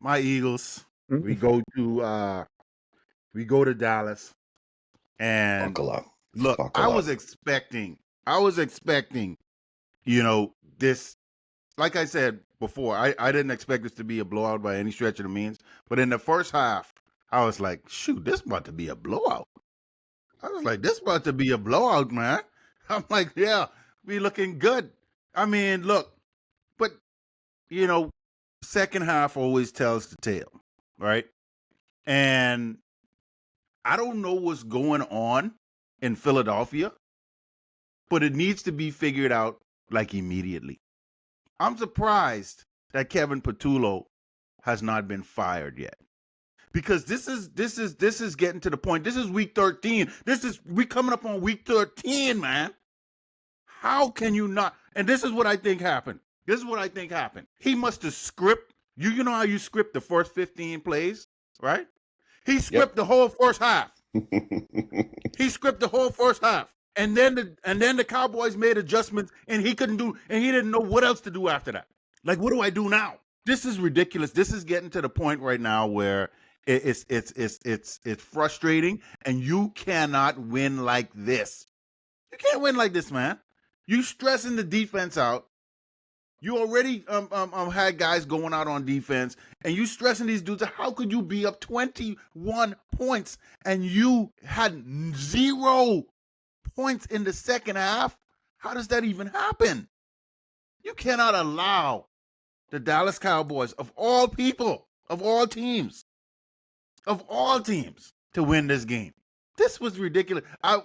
My Eagles. We Mm. go to Dallas, and Buckle up. look, Buckle up. I was expecting, this. Like I said before, I didn't expect this to be a blowout by any stretch of the means. But in the first half, I was like, shoot, this about to be a blowout. I was like, this about to be a blowout, man. I'm like, yeah, we looking good. I mean, look, but you know, second half always tells the tale, right? And I don't know what's going on in Philadelphia, but it needs to be figured out like immediately. I'm surprised that Kevin Patullo has not been fired yet. Because this is getting to the point. This is week 13. We coming up on week 13, man. How can you not? And this is what I think happened. He must have script. You know how you script the first 15 plays, right? He scripted the whole first half. And then the Cowboys made adjustments, and he didn't know what else to do after that. Like, what do I do now? This is ridiculous. This is getting to the point right now where it's frustrating, and you cannot win like this. You can't win like this, man. You stressing the defense out. You already had guys going out on defense, and you stressing these dudes. How could you be up 21 points and you had 0 points in the second half? How does that even happen? You cannot allow the Dallas Cowboys, of all people, of all teams, to win this game. This was ridiculous. I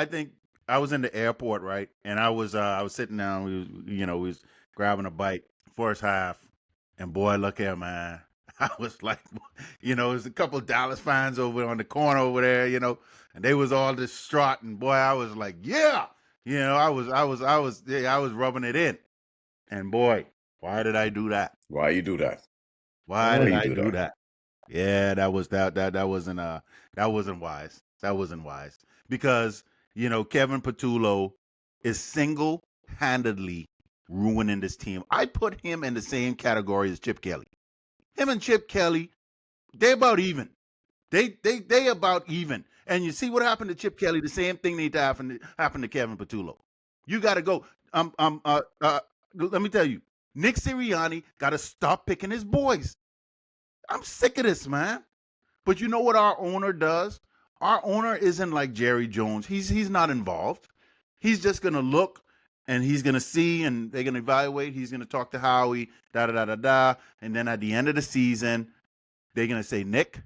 think I was in the airport, right? And I was sitting down. We was grabbing a bite. First half, and boy, look here, man. I was like, there's a couple of Dallas fans over on the corner over there, and they was all distraught. And boy, I was like, yeah, I was rubbing it in. And boy, why did I do that? Why you do that? Why did I do that? Yeah, that wasn't wise. That wasn't wise. Because, Kevin Patullo is single-handedly ruining this team. I put him in the same category as Chip Kelly. Him and Chip Kelly, they about even. They about even. And you see what happened to Chip Kelly, the same thing need to happen to Kevin Patullo. You got to go. Let me tell you, Nick Sirianni got to stop picking his boys. I'm sick of this, man. But you know what our owner does? Our owner isn't like Jerry Jones. He's not involved. He's just gonna look and he's gonna see and they're gonna evaluate. He's gonna talk to Howie, and then at the end of the season, they're gonna say, Nick.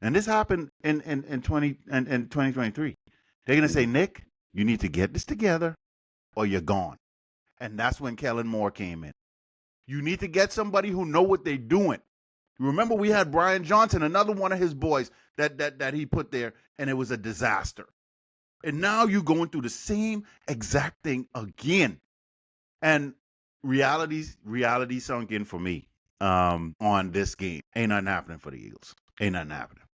And this happened in 2023. They're gonna say, Nick, you need to get this together or you're gone. And that's when Kellen Moore came in. You need to get somebody who know what they're doing. Remember, we had Brian Johnson, another one of his boys that he put there, and it was a disaster. And now you're going through the same exact thing again. And reality sunk in for me on this game. Ain't nothing happening for the Eagles. Ain't nothing happening.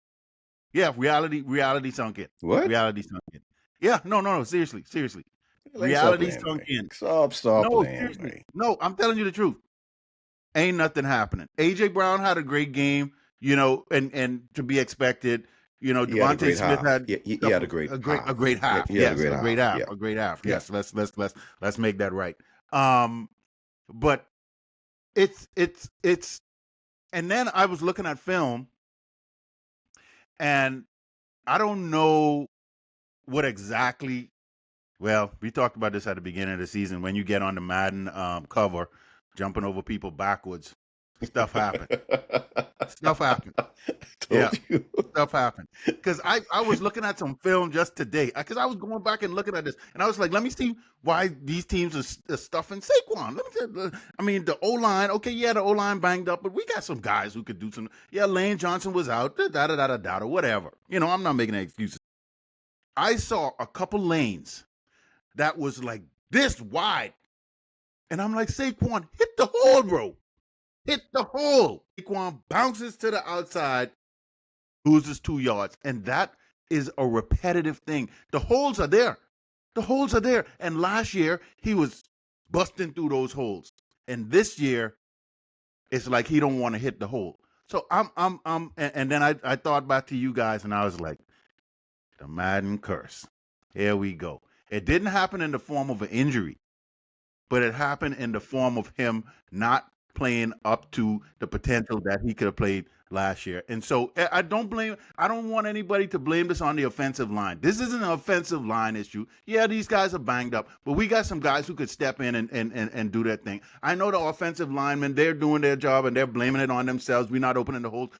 Yeah, reality sunk in. What? Reality sunk in. Yeah, no, seriously. Reality sunk in. Stop No, playing, seriously. man. No, I'm telling you the truth. Ain't nothing happening. AJ Brown had a great game, and to be expected. Devontae Smith had he had a great half. a great half. Yes, a great half. Yeah. A great half. Yeah. Yes, let's make that right. But it's and then I was looking at film, and I don't know what exactly. Well, we talked about this at the beginning of the season. When you get on the Madden cover, jumping over people backwards, stuff happened. Stuff happened. Told you. Stuff happened. Because I was looking at some film just today. Because I was going back and looking at this, and I was like, let me see why these teams are stuffing Saquon. The O-line, okay, yeah, the O-line banged up, but we got some guys who could do some. Yeah, Lane Johnson was out, or whatever. I'm not making any excuses. I saw a couple lanes that was like this wide. And I'm like, Saquon, hit the hole, bro. Hit the hole. Saquon bounces to the outside, loses 2 yards. And that is a repetitive thing. The holes are there. And last year, he was busting through those holes. And this year, it's like he don't want to hit the hole. So and then I thought back to you guys, and I was like, the Madden curse. Here we go. It didn't happen in the form of an injury, but it happened in the form of him not playing up to the potential that he could have played last year. And so I don't want anybody to blame this on the offensive line. This isn't an offensive line issue. Yeah, these guys are banged up, but we got some guys who could step in and do their thing. I know the offensive linemen, they're doing their job and they're blaming it on themselves. We're not opening the holes.